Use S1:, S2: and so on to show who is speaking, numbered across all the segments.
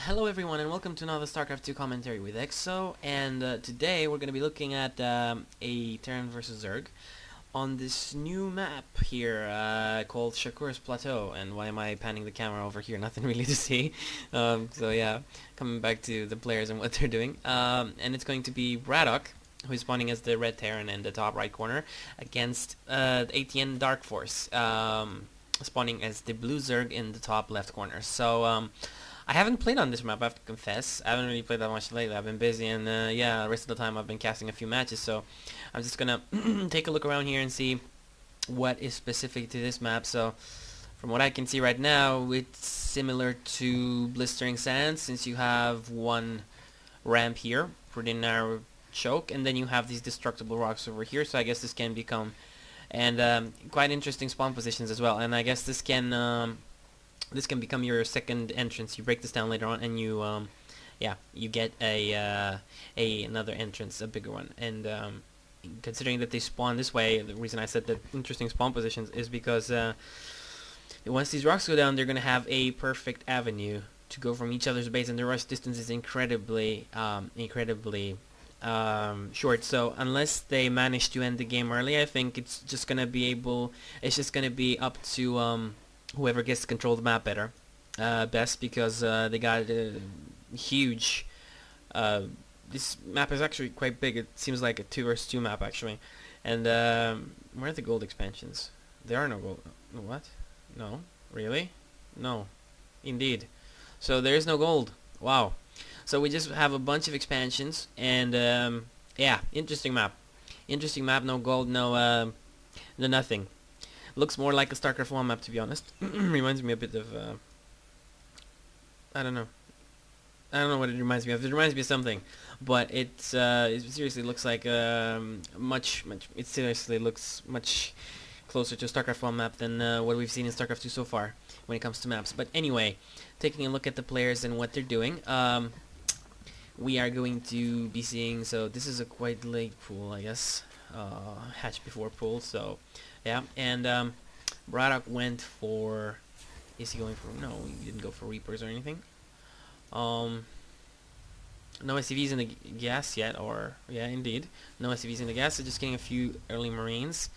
S1: Hello everyone and welcome to another StarCraft 2 commentary with EXO, and today we're going to be looking at a Terran versus Zerg on this new map here called Shakuras Plateau. And why am I panning the camera over here? Nothing really to see. So yeah, coming back to the players and what they're doing. And it's going to be Bratok, who's spawning as the red Terran in the top right corner, against ATN Darkforce, spawning as the blue Zerg in the top left corner. So I haven't played on this map, I have to confess. I haven't really played that much lately. I've been busy, and yeah, the rest of the time I've been casting a few matches, so I'm just gonna take a look around here and see what is specific to this map. So from what I can see right now, it's similar to Blistering Sands, since you have one ramp here, pretty narrow choke, and then you have these destructible rocks over here. So I guess this can become, and quite interesting spawn positions as well. And I guess this can become your second entrance. You break this down later on, and you you get another entrance, a bigger one. And considering that they spawn this way, the reason I said that interesting spawn positions is because once these rocks go down, they're gonna have a perfect avenue to go from each other's base, and the rush distance is incredibly short. So unless they manage to end the game early, I think it's just gonna be up to whoever gets to control the map better, best, because they got huge. This map is actually quite big. It seems like a 2 vs 2 map actually. And where are the gold expansions? There are no gold. What? No, really? No, indeed. So there is no gold. Wow. So we just have a bunch of expansions, and yeah, interesting map. Interesting map. No gold. No nothing. Looks more like a StarCraft 1 map, to be honest. Reminds me a bit of, I don't know. I don't know what it reminds me of. It reminds me of something, but it seriously looks like it seriously looks much closer to a StarCraft 1 map than what we've seen in StarCraft 2 so far when it comes to maps. But anyway, taking a look at the players and what they're doing, we are going to be seeing. So this is a quite late pool, I guess. Hatch before pool, so yeah. And Bratok went for, is he going for, no, he didn't go for Reapers or anything. No SCVs in the gas yet, or yeah, indeed, no SCVs in the gas. So just getting a few early Marines,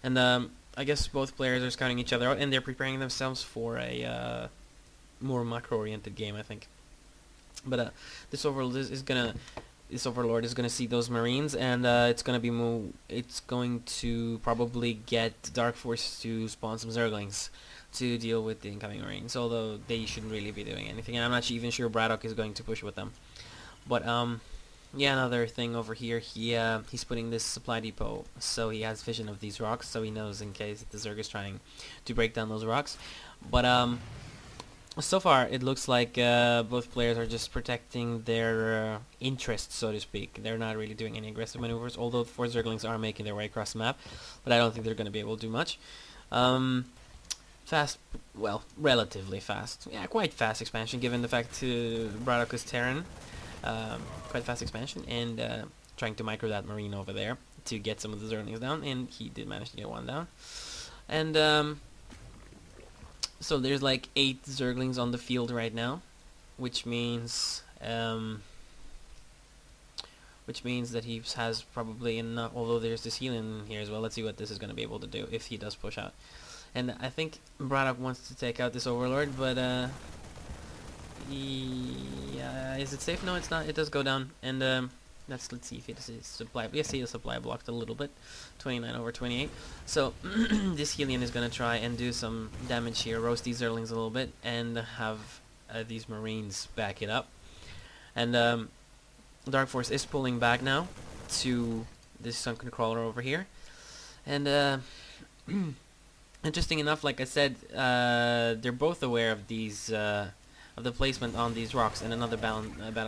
S1: and I guess both players are scouting each other out, and they're preparing themselves for a more macro-oriented game, I think. But this overlord is gonna see those Marines, and it's going to probably get Darkforce to spawn some Zerglings to deal with the incoming Marines, although they shouldn't really be doing anything, and I'm not even sure Bratok is going to push with them. But yeah, another thing over here, he's putting this supply depot, so he has vision of these rocks, so he knows in case the Zerg is trying to break down those rocks. But so far, it looks like both players are just protecting their interests, so to speak. They're not really doing any aggressive maneuvers, although 4 Zerglings are making their way across the map, but I don't think they're going to be able to do much. Fast, well, relatively fast. Yeah, quite fast expansion, given the fact Bratok is Terran. Quite fast expansion, and trying to micro that Marine over there to get some of the Zerglings down, and he did manage to get one down. And so there's like 8 Zerglings on the field right now, which means that he has probably enough, although there's this healing here as well. Let's see what this is going to be able to do if he does push out. And I think Bratok wants to take out this Overlord, but yeah, is it safe? No, it's not. It does go down, and let's see if it is supply. Yes, he is supply blocked a little bit, 29 over 28. So this Helion is gonna try and do some damage here, roast these Zerglings a little bit, and have these Marines back it up. And Darkforce is pulling back now to this sunken crawler over here, and interesting enough, like I said, they're both aware of these. Of the placement on these rocks, and another battle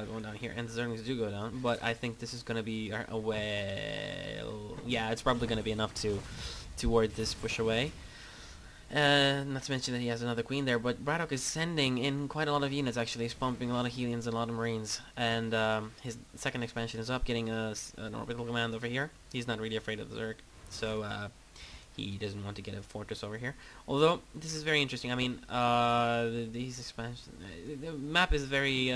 S1: going down here, and the Zerglings do go down, but I think this is going to be well, yeah, it's probably going to be enough to ward this push away. Not to mention that he has another queen there, but Bratok is sending in quite a lot of units, actually. He's pumping a lot of Helions and a lot of Marines, and his second expansion is up, getting an orbital command over here. He's not really afraid of the Zerg, so He doesn't want to get a fortress over here. Although this is very interesting. I mean, these expansions, the map is very.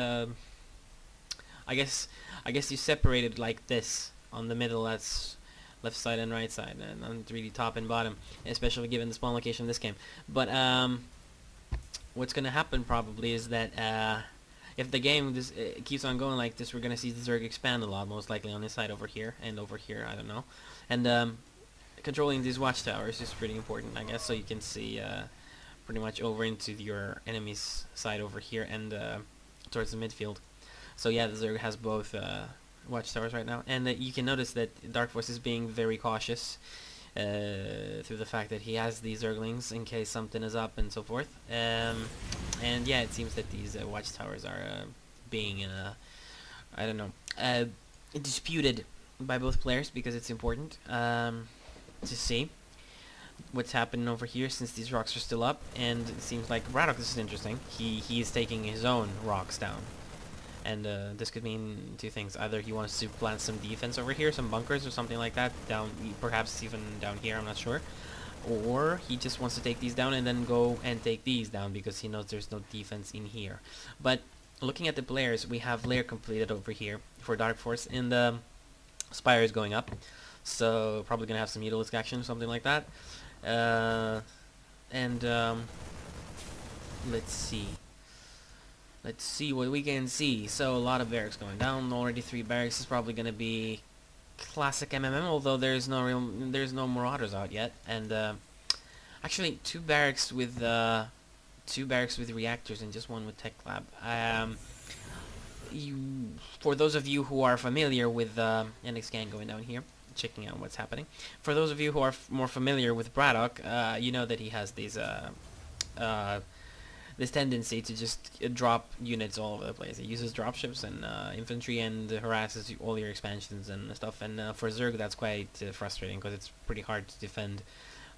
S1: I guess you separate it like this on the middle. That's left side and right side, and on 3D top and bottom, especially given the spawn location of this game. But what's gonna happen probably is that if the game keeps on going like this, we're gonna see the Zerg expand a lot, most likely on this side over here and over here. I don't know, and controlling these watchtowers is pretty important, I guess, so you can see pretty much over into your enemy's side over here and towards the midfield. So yeah, the Zerg has both watchtowers right now, and you can notice that Darkforce is being very cautious through the fact that he has these Zerglings in case something is up and so forth. And yeah, it seems that these watchtowers are being, I don't know, disputed by both players because it's important to see what's happening over here since these rocks are still up. And it seems like Bratok, this is interesting. He is taking his own rocks down. And this could mean two things. Either he wants to plant some defense over here, some bunkers or something like that, down, perhaps even down here, I'm not sure. Or he just wants to take these down and then go and take these down because he knows there's no defense in here. But looking at the players, we have layer completed over here for Darkforce, and the Spire is going up. So probably going to have some Mutalisk action or something like that. Let's see. Let's see what we can see. So a lot of barracks going down. Already 3 barracks is probably going to be classic MMM, although there's no Marauders out yet. And actually 2 barracks with reactors and just 1 with Tech Lab. For those of you who are familiar with NX Gang going down here, checking out what's happening. For those of you who are more familiar with Bratok, you know that he has these this tendency to just drop units all over the place. He uses dropships and infantry and harasses all your expansions and stuff. And for Zerg, that's quite frustrating because it's pretty hard to defend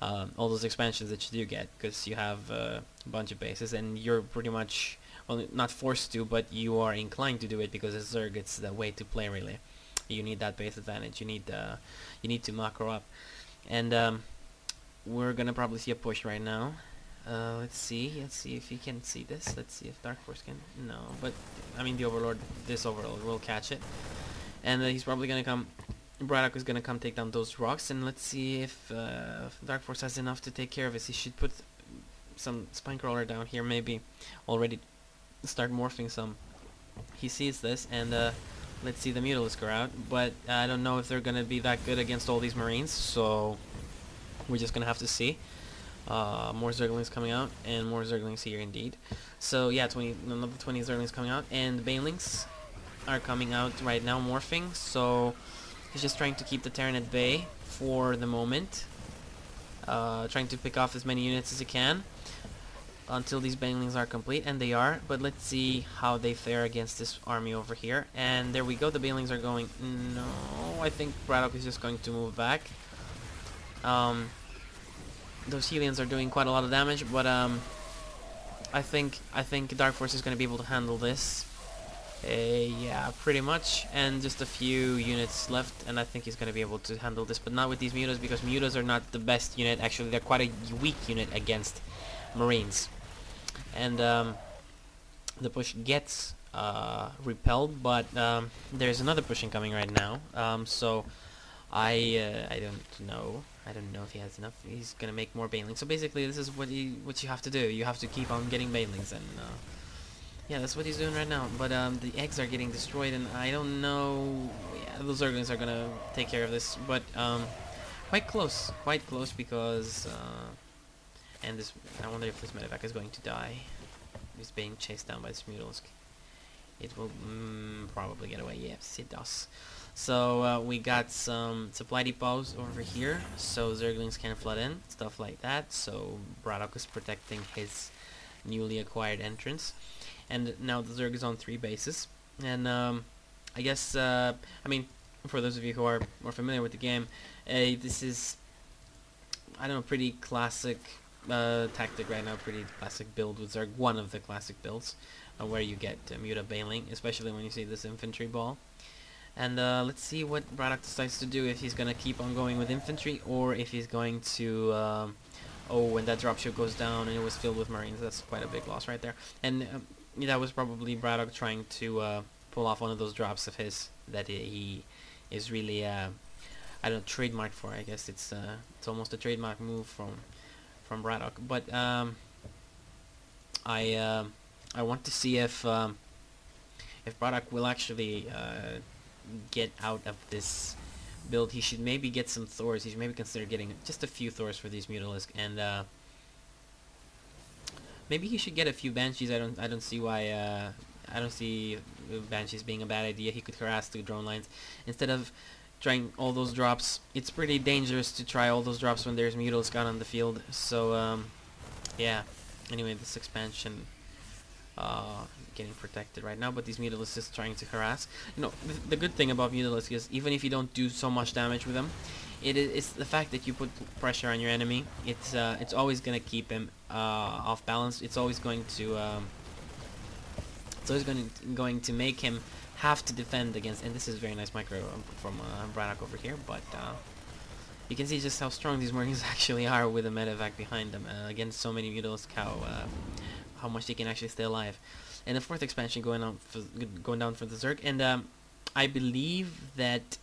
S1: all those expansions that you do get, because you have a bunch of bases and you're pretty much, well, not forced to, but you are inclined to do it because as Zerg, it's the way to play really. You need that base advantage. You need to macro up, and we're gonna probably see a push right now. Let's see if he can see this. Let's see if Darkforce can. No, but I mean this Overlord will catch it, and he's probably gonna come. Bratok is gonna come take down those rocks, and let's see if Darkforce has enough to take care of this. He should put some Spinecrawler down here, maybe already start morphing some. He sees this, and let's see the Mutalisk are out, but I don't know if they're gonna be that good against all these Marines, so we're just gonna have to see. More Zerglings coming out, and more Zerglings here indeed. So yeah, another 20 Zerglings coming out, and Banelings are coming out right now, morphing. So he's just trying to keep the Terran at bay for the moment, trying to pick off as many units as he can until these Banelings are complete, and they are. But let's see how they fare against this army over here. And there we go, the Banelings are going. No, I think Bratok is just going to move back. Those Helions are doing quite a lot of damage, but I think Darkforce is going to be able to handle this. Yeah, pretty much, and just a few units left, and I think he's going to be able to handle this, but not with these Mutas, because Mutas are not the best unit. Actually, they're quite a weak unit against Marines, and the push gets repelled, but there's another pushing coming right now. So I don't know if he has enough. He's gonna make more Banelings. So basically, this is what you have to do. You have to keep on getting Banelings, and yeah, that's what he's doing right now. But the eggs are getting destroyed, and I don't know. Yeah, those Zerglings are gonna take care of this, but quite close, because and this. I wonder if this medevac is going to die. He's being chased down by this Mutalisk. It will probably get away. Yes, it does. So we got some supply depots over here, so Zerglings can flood in, stuff like that. So Bratok is protecting his newly acquired entrance, and now the Zerg is on 3 bases. And I guess I mean, for those of you who are more familiar with the game, this is, I don't know, pretty classic tactic right now, pretty classic build with Zerg. One of the classic builds where you get Muta Bailing, especially when you see this infantry ball. And let's see what Bratok decides to do, if he's gonna keep on going with infantry, or if he's going to... oh, when that dropship goes down and it was filled with Marines, that's quite a big loss right there. And that was probably Bratok trying to pull off one of those drops of his that he is really, I don't know, trademarked for. I guess it's almost a trademark move from Bratok. But I want to see if Bratok will actually get out of this build. He should maybe get some Thors. He should maybe consider getting just a few Thors for these Mutalisk, and maybe he should get a few Banshees. I don't see why. I don't see Banshees being a bad idea. He could harass the drone lines instead of trying all those drops. It's pretty dangerous to try all those drops when there's Mutalisk out on the field. So yeah. Anyway, this expansion getting protected right now, but these Mutalisk is trying to harass. You know, the good thing about Mutalisk is even if you don't do so much damage with them, it's the fact that you put pressure on your enemy. It's always gonna keep him off balance. It's always going to going to make him have to defend against. And this is very nice micro from Bratok over here, but you can see just how strong these Marines actually are with a medevac behind them against so many Mutalisk. How much they can actually stay alive. And the fourth expansion going down for the Zerg, and I believe that